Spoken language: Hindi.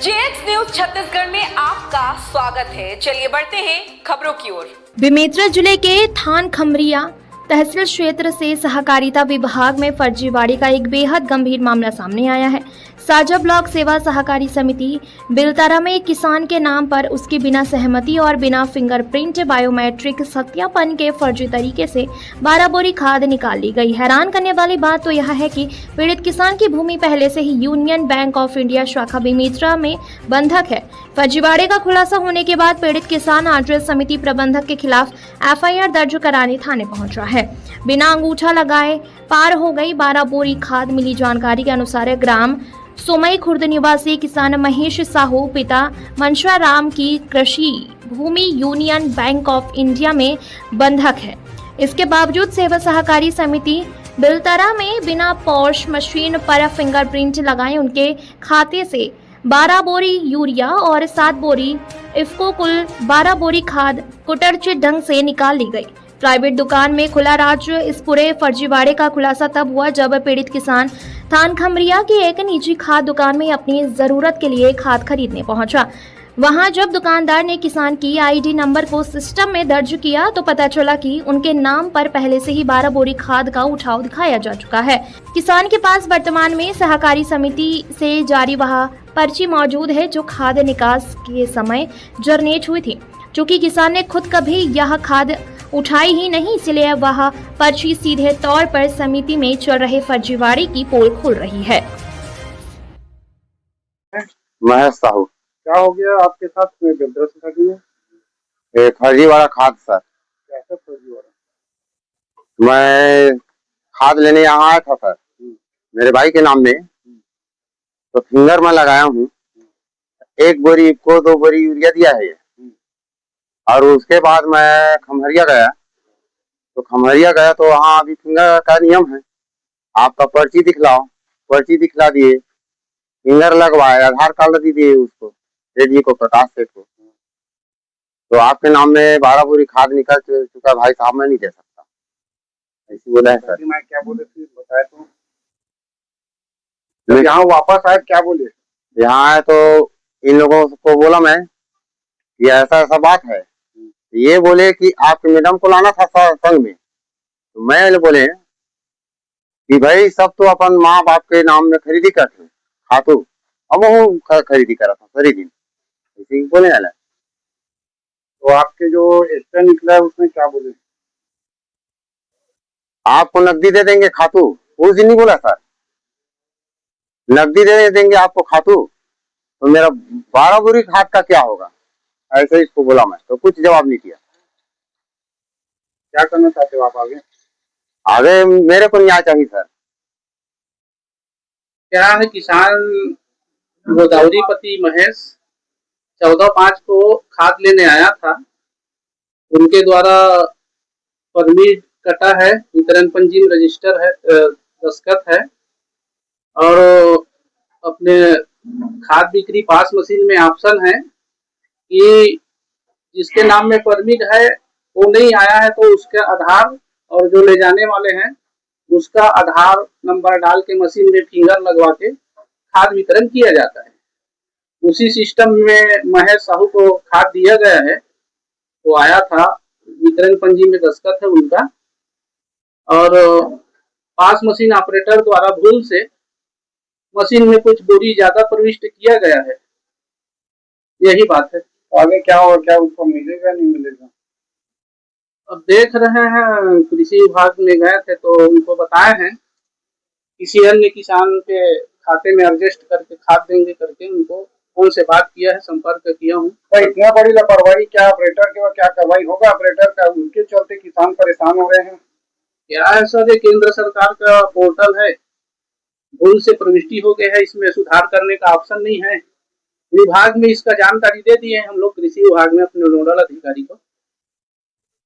जेएक्स न्यूज छत्तीसगढ़ में आपका स्वागत है। चलिए बढ़ते हैं खबरों की ओर। बेमेतरा जिले के थान खमरिया तहसील क्षेत्र से सहकारिता विभाग में फर्जीवाड़े का एक बेहद गंभीर मामला सामने आया है। साजा ब्लॉक सेवा सहकारी समिति बिलतारा में एक किसान के नाम पर उसकी बिना सहमति और बिना फिंगरप्रिंट बायोमेट्रिक सत्यापन के फर्जी तरीके से 12 बोरी खाद निकाल ली गई। हैरान करने वाली बात तो यह है कि पीड़ित किसान की भूमि पहले से ही यूनियन बैंक ऑफ इंडिया शाखा बेमेतरा में बंधक है। फर्जीवाड़े का खुलासा होने के बाद पीड़ित किसान आश्रय समिति प्रबंधक के खिलाफ एफआईआर दर्ज कराने थाने पहुंचा है। बिना अंगूठा लगाए पार हो गई 12 बोरी खाद। मिली जानकारी के अनुसार ग्राम सोमई खुर्द निवासी किसान महेश साहू पिता मनशा राम की कृषि भूमि यूनियन बैंक ऑफ इंडिया में बंधक है। इसके बावजूद सेवा सहकारी समिति बिलतारा में बिना पॉश मशीन पर फिंगरप्रिंट लगाए उनके खाते से 12 बोरी यूरिया और 7 बोरी इफ्को कुल 12 बोरी खाद कुटरचित ढंग से निकाल ली गई। प्राइवेट दुकान में खुला राज। इस पूरे फर्जीवाड़े का खुलासा तब हुआ जब पीड़ित किसान थान खमरिया की एक निजी खाद दुकान में अपनी जरूरत के लिए खाद खरीदने पहुंचा। वहां जब दुकानदार ने किसान की आईडी नंबर को सिस्टम में दर्ज किया तो पता चला कि उनके नाम पर पहले से ही 12 बोरी खाद का उठाव दिखाया जा चुका है। किसान के पास वर्तमान में सहकारी समिति से जारी वह पर्ची मौजूद है जो खाद निकास के समय जनरेट हुई थी। चूँकि किसान ने खुद कभी यह खाद उठाई ही नहीं, इसलिए वह पर्ची सीधे तौर पर समिति में चल रहे फर्जीवाड़े की पोल खोल रही है। महेश साहू, क्या हो गया आपके साथ में फर्जीवाड़ा खाद सर। कैसे फर्जीवाड़ा? मैं खाद लेने यहाँ आया था सर, मेरे भाई के नाम में, तो फिंगर में लगाया हूँ। 1 बोरी को 2 बोरी यूरिया दिया है ये। और उसके बाद मैं खमरिया गया, तो वहाँ अभी फिंगर का नियम है, आपका पर्ची दिखलाओ, पर्ची दिखला दिए, फिंगर लगवाए, आधार कार्ड दे दिए उसको, रेडियो को, प्रकाश सेठ को। तो आपके नाम में 12 बोरी खाद निकल चुका भाई साहब, मैं नहीं दे सकता, ऐसी बोला है सर। मैं क्या बोले थे बताए तो? यहाँ वापस आए क्या बोले? यहाँ आए तो इन लोगों को बोला मैं कि ऐसा ऐसा बात है। ये बोले कि आपके मैडम को लाना था संग में, तो मैं बोले कि भाई सब तो अपन माँ बाप के नाम में खरीदी करते खातू, अब वो खरीदी करा था सारी दिन, इसी बोले वाला। तो आपके जो एक्स्ट्रा निकला है उसमें क्या बोले? आपको नकदी दे देंगे खातू, उस दिन नहीं बोला सर, नकदी दे देंगे आपको खातू। तो मेरा 12 बोरी खाद का क्या होगा, ऐसे इसको बोला मैं, तो कुछ जवाब नहीं किया। क्या करना चाहते हो आप आगे? आगे मेरे को न्याय चाहिए सर। क्या है, किसान गोदावरीपति महेश 14/5 को खाद लेने आया था। उनके द्वारा परमिट कटा है, वितरण पंजी में रजिस्टर है, दस्तखत है, और अपने खाद बिक्री पास मशीन में ऑप्शन है कि जिसके नाम में परमिट है वो नहीं आया है तो उसके आधार और जो ले जाने वाले हैं उसका आधार नंबर डाल के मशीन में फिंगर लगवा के खाद वितरण किया जाता है। उसी सिस्टम में महेश साहू को खाद दिया गया है, वो आया था, वितरण पंजी में दस्तखत है उनका, और पास मशीन ऑपरेटर द्वारा भूल से मशीन में कुछ बोरी ज्यादा प्रविष्ट किया गया है, यही बात है। आगे क्या और क्या उसको मिलेगा नहीं मिलेगा? अब देख रहे हैं, कृषि विभाग में गए थे तो उनको बताए हैं किसी अन्य किसान के खाते में एडजस्ट करके खाद देंगे करके, उनको फोन से बात किया है, संपर्क किया हूँ। तो इतना बड़ी लापरवाही क्या ऑपरेटर के क्या कार्रवाई होगा ऑपरेटर का? उनके चलते किसान परेशान हो रहे हैं। क्या है सर, ये केंद्र सरकार का पोर्टल है, भूल से प्रविष्टि हो गया है, इसमें सुधार करने का ऑप्शन नहीं है। विभाग में इसका जानकारी दे दिए हम लोग कृषि विभाग में अपने नोडल अधिकारी को।